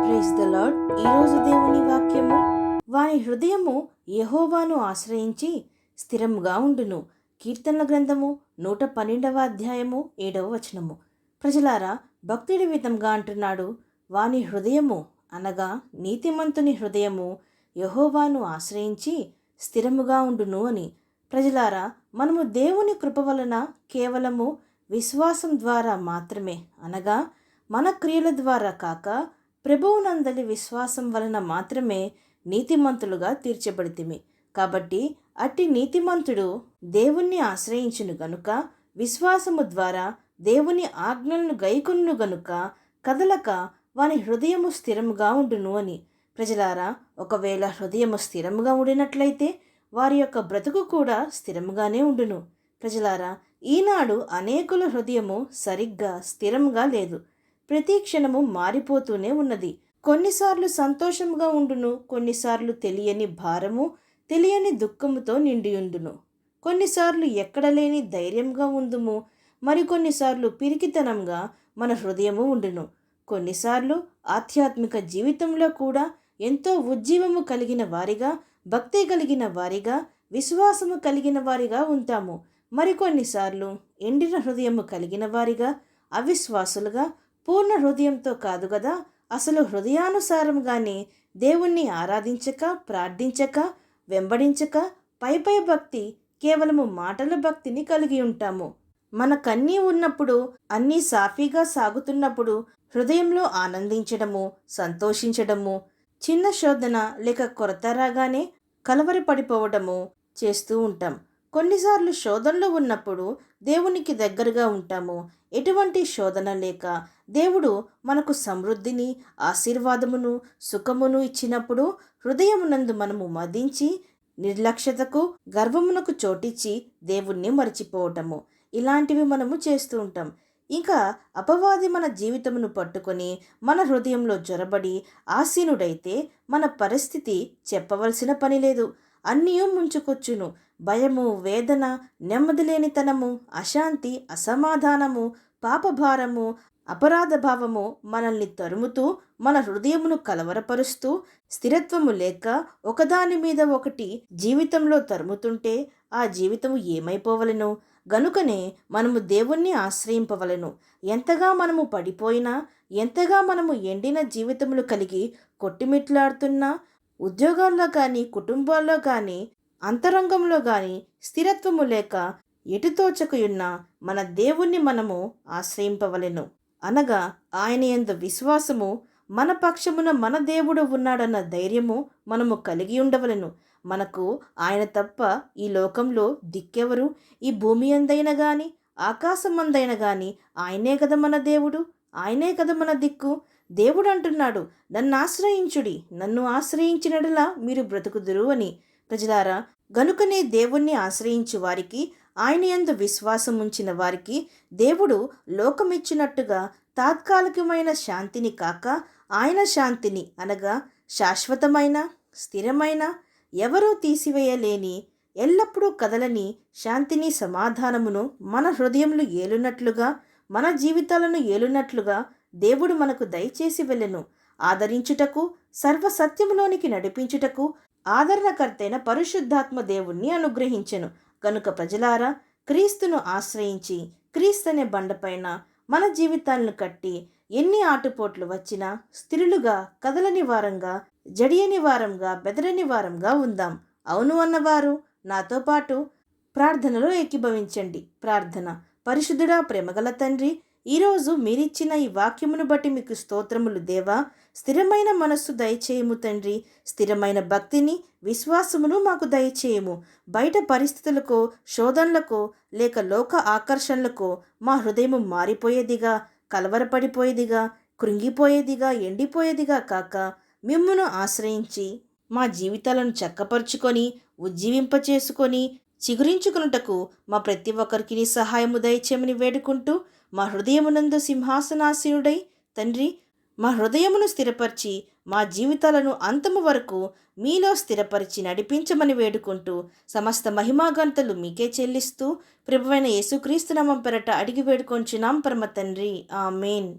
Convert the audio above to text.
Praise the lord. ఈరోజు దేవుని వాక్యము, వాని హృదయము యెహోవాను ఆశ్రయించి స్థిరముగా ఉండును. కీర్తనల గ్రంథము 112వ అధ్యాయము 7వ వచనము. ప్రజలారా, భక్తుడి విధంగా అంటున్నాడు, వాని హృదయము అనగా నీతిమంతుని హృదయము యెహోవాను ఆశ్రయించి స్థిరముగా ఉండును అని. ప్రజలారా, మనము దేవుని కృప వలన కేవలము విశ్వాసం ద్వారా మాత్రమే, అనగా మన క్రియల ద్వారా కాక ప్రభువునందలి విశ్వాసం వలన మాత్రమే నీతిమంతులుగా తీర్చబడితిమి. కాబట్టి అట్టి నీతిమంతుడు దేవుణ్ణి ఆశ్రయించును గనుక, విశ్వాసము ద్వారా దేవుని ఆజ్ఞలను గైకొనును గనుక కదలక వాని హృదయము స్థిరముగా ఉండును అని. ప్రజలారా, ఒకవేళ హృదయము స్థిరముగా ఉండినట్లయితే వారి యొక్క బ్రతుకు కూడా స్థిరముగానే ఉండును. ప్రజలారా, ఈనాడు అనేకుల హృదయము సరిగ్గా స్థిరంగా లేదు. ప్రతి క్షణము మారిపోతూనే ఉన్నది. కొన్నిసార్లు సంతోషముగా ఉండును, కొన్నిసార్లు తెలియని భారము, తెలియని దుఃఖముతో నిండియుండును. కొన్నిసార్లు ఎక్కడ లేని ధైర్యంగా ఉందుము, మరికొన్నిసార్లు పిరికితనంగా మన హృదయము ఉండును. కొన్నిసార్లు ఆధ్యాత్మిక జీవితంలో కూడా ఎంతో ఉజ్జీవము కలిగిన వారిగా, భక్తి కలిగిన వారిగా, విశ్వాసము కలిగిన వారిగా ఉంటాము. మరికొన్నిసార్లు ఎండిన హృదయము కలిగిన వారిగా, అవిశ్వాసులుగా, పూర్ణ హృదయంతో కాదు కదా, అసలు హృదయానుసారంగానే దేవుణ్ణి ఆరాధించక, ప్రార్థించక, వెంబడించక, పై భక్తి, కేవలము మాటల భక్తిని కలిగి ఉంటాము. మనకన్నీ ఉన్నప్పుడు, అన్నీ సాఫీగా సాగుతున్నప్పుడు హృదయంలో ఆనందించడము, సంతోషించడము, చిన్న శోధన లేక కొరత రాగానే కలవరపడిపోవడము చేస్తూ ఉంటాం. కొన్నిసార్లు శోధనలో ఉన్నప్పుడు దేవునికి దగ్గరగా ఉంటాము. ఎటువంటి శోధన లేక దేవుడు మనకు సమృద్ధిని, ఆశీర్వాదమును, సుఖమును ఇచ్చినప్పుడు హృదయమునందు మనము మదించి నిర్లక్ష్యతకు, గర్వమునకు చోటిచ్చి దేవుణ్ణి మరచిపోవటము, ఇలాంటివి మనము చేస్తూ ఉంటాం. ఇంకా అపవాది మన జీవితమును పట్టుకొని మన హృదయంలో జొరబడి ఆసీనుడైతే మన పరిస్థితి చెప్పవలసిన పని లేదు. అన్నీ ముంచుకొచ్చును. భయము, వేదన, నెమ్మది లేనితనము, అశాంతి, అసమాధానము, పాపభారము, అపరాధ భావము మనల్ని తరుముతూ మన హృదయమును కలవరపరుస్తూ స్థిరత్వము లేక ఒకదాని మీద ఒకటి జీవితంలో తరుముతుంటే ఆ జీవితము ఏమైపోవలెను? గనుకనే మనము దేవుణ్ణి ఆశ్రయింపవలను. ఎంతగా మనము పడిపోయినా, ఎంతగా మనము ఎండిన జీవితములు కలిగి కొట్టిమిట్లాడుతున్నా, ఉద్యోగాల్లో కానీ, కుటుంబాల్లో కానీ, అంతరంగంలో కానీ స్థిరత్వము లేక ఎటుతోచకయున్న మన దేవుణ్ణి మనము ఆశ్రయింపవలెను. అనగా ఆయన యందు విశ్వాసము, మన పక్షమున మన దేవుడు ఉన్నాడన్న ధైర్యము మనము కలిగి ఉండవలెను. మనకు ఆయన తప్ప ఈ లోకంలో దిక్కెవరు? ఈ భూమి అందైనా కానీ, ఆకాశమందైనా కానీ ఆయనే కదా మన దేవుడు, ఆయనే కదా మన దిక్కు. దేవుడు అంటున్నాడు, నన్ను ఆశ్రయించుడి, నన్ను ఆశ్రయించినట్లా మీరు బ్రతుకుదురు అని. ప్రజలారా, గనుకనే దేవుణ్ణి ఆశ్రయించు వారికి, ఆయన యందు విశ్వాసం ఉంచిన వారికి దేవుడు లోకమిచ్చినట్టుగా తాత్కాలికమైన శాంతిని కాక ఆయన శాంతిని, అనగా శాశ్వతమైన, స్థిరమైన, ఎవరూ తీసివేయలేని, ఎల్లప్పుడూ కదలని శాంతిని, సమాధానమును మన హృదయములు ఏలునట్లుగా, మన జీవితాలను ఏలునట్లుగా దేవుడు మనకు దయచేసి వెళ్ళెను. ఆదరించుటకు, సర్వసత్యములోనికి నడిపించుటకు ఆదరణకర్తైన పరిశుద్ధాత్మ దేవుణ్ణి అనుగ్రహించెను. కనుక ప్రజలారా, క్రీస్తును ఆశ్రయించి క్రీస్తనే బండపైన మన జీవితాలను కట్టి ఎన్ని ఆటుపోట్లు వచ్చినా స్థిరులుగా, కదలని వారంగా, జడియని వారంగా, బెదరని వారంగా ఉందాం. అవును అన్నవారు నాతో పాటు ప్రార్థనలో ఏకీభవించండి. ప్రార్థన. పరిశుద్ధుడా, ప్రేమగల తండ్రి, ఈరోజు మీరిచ్చిన ఈ వాక్యమును బట్టి మీకు స్తోత్రములు దేవా. స్థిరమైన మనస్సు దయచేయము తండ్రి. స్థిరమైన భక్తిని, విశ్వాసమును మాకు దయచేయము. బయట పరిస్థితులకో, శోధనలకో, లేక లోక ఆకర్షణలకో మా హృదయము మారిపోయేదిగా, కలవరపడిపోయేదిగా, కృంగిపోయేదిగా, ఎండిపోయేదిగా కాక మిమ్మును ఆశ్రయించి మా జీవితాలను చక్కపరుచుకొని, ఉజ్జీవింపచేసుకొని, చిగురించుకొనుటకు మా ప్రతి ఒక్కరికి నీ సహాయము దయచేయమని వేడుకుంటూ, మా హృదయమునందు సింహాసనాసీనుడై తండ్రి, మా హృదయమును స్థిరపరిచి మా జీవితాలను అంతము వరకు మీలో స్థిరపరిచి నడిపించమని వేడుకుంటూ, సమస్త మహిమాగంతలు మీకే చెల్లిస్తూ ప్రభువైన యేసుక్రీస్తు నామం పేరట అడిగి వేడుకొంచున్నాం పరమ తండ్రి. ఆమేన్.